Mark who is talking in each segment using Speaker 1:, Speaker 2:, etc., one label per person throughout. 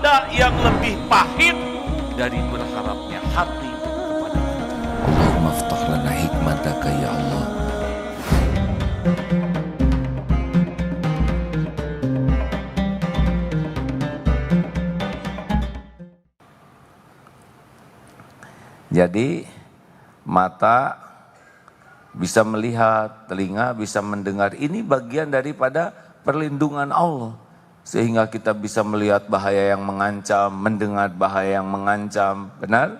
Speaker 1: ada yang lebih pahit dari berharapnya hati kepada Allah.
Speaker 2: Allahumma aftah lana hikmataka ya Allah.
Speaker 3: Jadi mata bisa melihat, telinga bisa mendengar. Ini bagian daripada perlindungan Allah. Sehingga kita bisa melihat bahaya yang mengancam, mendengar bahaya yang mengancam. Benar?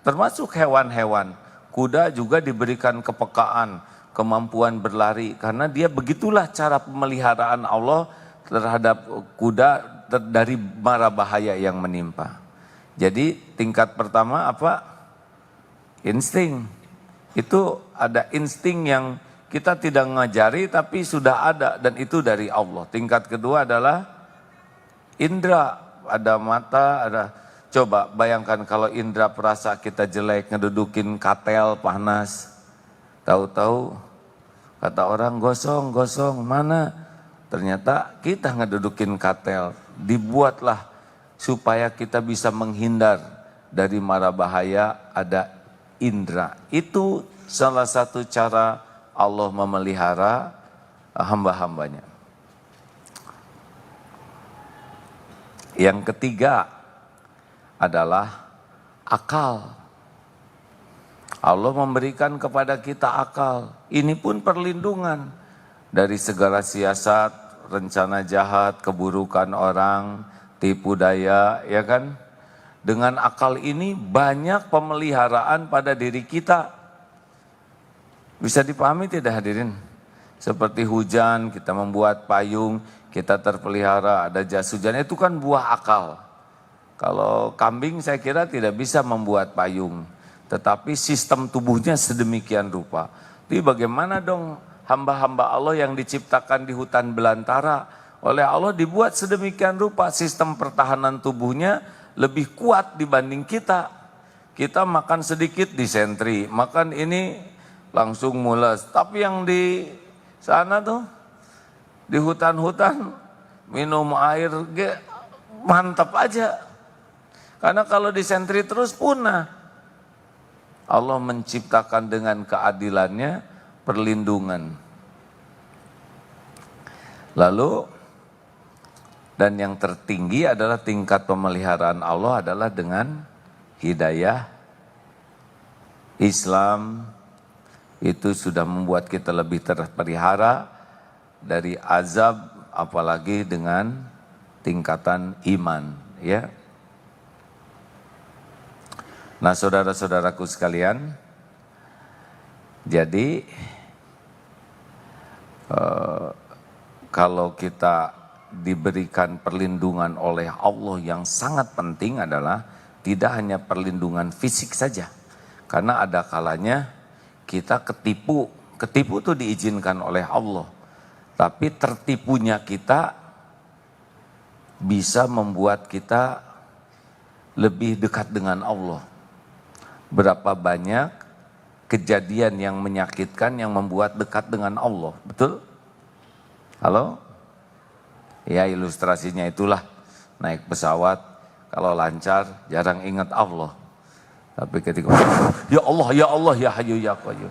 Speaker 3: Termasuk hewan-hewan. Kuda juga diberikan kepekaan, kemampuan berlari. Karena dia begitulah cara pemeliharaan Allah terhadap kuda dari mara bahaya yang menimpa. Jadi tingkat pertama apa? Insting. Itu ada insting yang kita tidak ngajari tapi sudah ada dan itu dari Allah. Tingkat kedua adalah indera. Ada mata, ada. Coba bayangkan kalau indera perasa kita jelek, ngedudukin katel panas. Tahu-tahu kata orang gosong, mana? Ternyata kita ngedudukin katel. Dibuatlah supaya kita bisa menghindar dari mara bahaya, ada indera. Itu salah satu cara Allah memelihara hamba-hambanya. Yang ketiga adalah akal. Allah memberikan kepada kita akal. Ini pun perlindungan dari segala siasat, rencana jahat, keburukan orang, tipu daya, ya kan? Dengan akal ini banyak pemeliharaan pada diri kita. Bisa dipahami tidak hadirin? Seperti hujan, kita membuat payung, kita terpelihara, ada jas hujan, itu kan buah akal. Kalau kambing saya kira tidak bisa membuat payung. Tetapi sistem tubuhnya sedemikian rupa. Tapi bagaimana dong hamba-hamba Allah yang diciptakan di hutan belantara? Oleh Allah dibuat sedemikian rupa, sistem pertahanan tubuhnya lebih kuat dibanding kita. Kita makan sedikit disentri, makan ini langsung mules. Tapi yang di sana tuh, di hutan-hutan, minum air mantap aja. Karena kalau disentri terus punah. Allah menciptakan dengan keadilannya perlindungan. Lalu dan yang tertinggi adalah tingkat pemeliharaan Allah adalah dengan hidayah. Islam itu sudah membuat kita lebih terpelihara dari azab, apalagi dengan tingkatan iman, ya. Nah, saudara-saudaraku sekalian, jadi kalau kita diberikan perlindungan oleh Allah, yang sangat penting adalah tidak hanya perlindungan fisik saja. Karena ada kalanya kita ketipu. Ketipu itu diizinkan oleh Allah. Tapi tertipunya kita bisa membuat kita lebih dekat dengan Allah. Berapa banyak kejadian yang menyakitkan yang membuat dekat dengan Allah. Betul? Halo? Ya, ilustrasinya itulah, naik pesawat, kalau lancar jarang ingat Allah. Tapi ketika, ya Allah, ya Allah, ya Hayyu, ya Qayyum.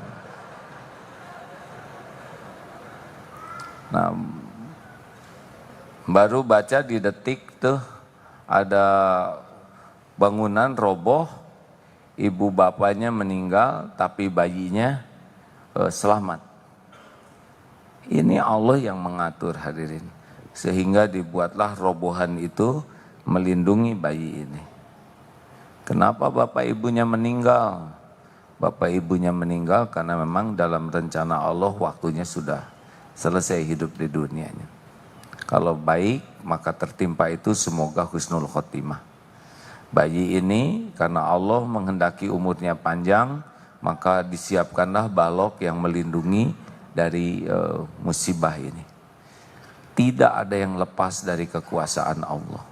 Speaker 3: Nah, baru baca di Detik tuh, ada bangunan roboh, ibu bapaknya meninggal, tapi bayinya selamat. Ini Allah yang mengatur, hadirin. Sehingga dibuatlah robohan itu melindungi bayi ini. Kenapa bapak ibunya meninggal? Bapak ibunya meninggal karena memang dalam rencana Allah waktunya sudah selesai hidup di dunianya. Kalau baik maka tertimpa itu semoga husnul khotimah. Bayi ini karena Allah menghendaki umurnya panjang, maka disiapkanlah balok yang melindungi dari musibah ini. Tidak ada yang lepas dari kekuasaan Allah.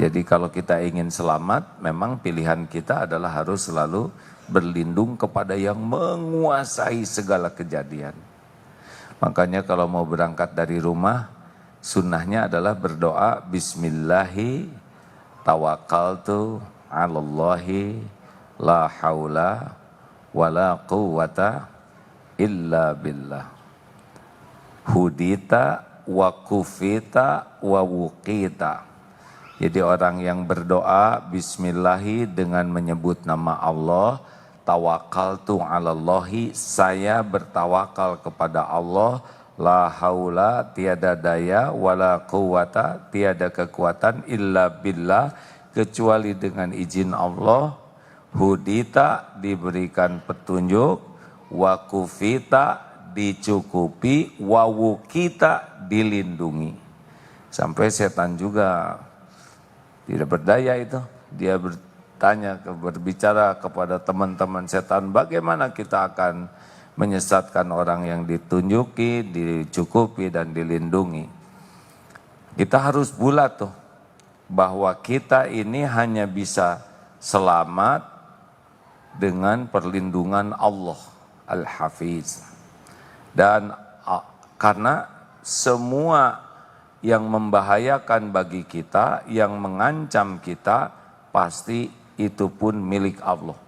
Speaker 3: Jadi kalau kita ingin selamat, memang pilihan kita adalah harus selalu berlindung kepada yang menguasai segala kejadian. Makanya kalau mau berangkat dari rumah, sunnahnya adalah berdoa bismillahi tawakkaltu 'alallahi la haula wala quwwata illa billah. Hudita wa kufita wa wuqita. Jadi orang yang berdoa bismillahi dengan menyebut nama Allah, tawakkaltu 'alallahi, saya bertawakal kepada Allah, la haula, tiada daya, wala quwata, tiada kekuatan, illa billah, kecuali dengan izin Allah. Hudita, diberikan petunjuk, wa kufita, dicukupi, wa wukita, dilindungi. Sampai setan juga tidak berdaya itu. Dia berbicara kepada teman-teman setan, bagaimana kita akan menyesatkan orang yang ditunjuki, dicukupi, dan dilindungi. Kita harus bulat tuh, bahwa kita ini hanya bisa selamat dengan perlindungan Allah Al-Hafiz. Dan karena semua yang membahayakan bagi kita, yang mengancam kita, pasti itu pun milik Allah.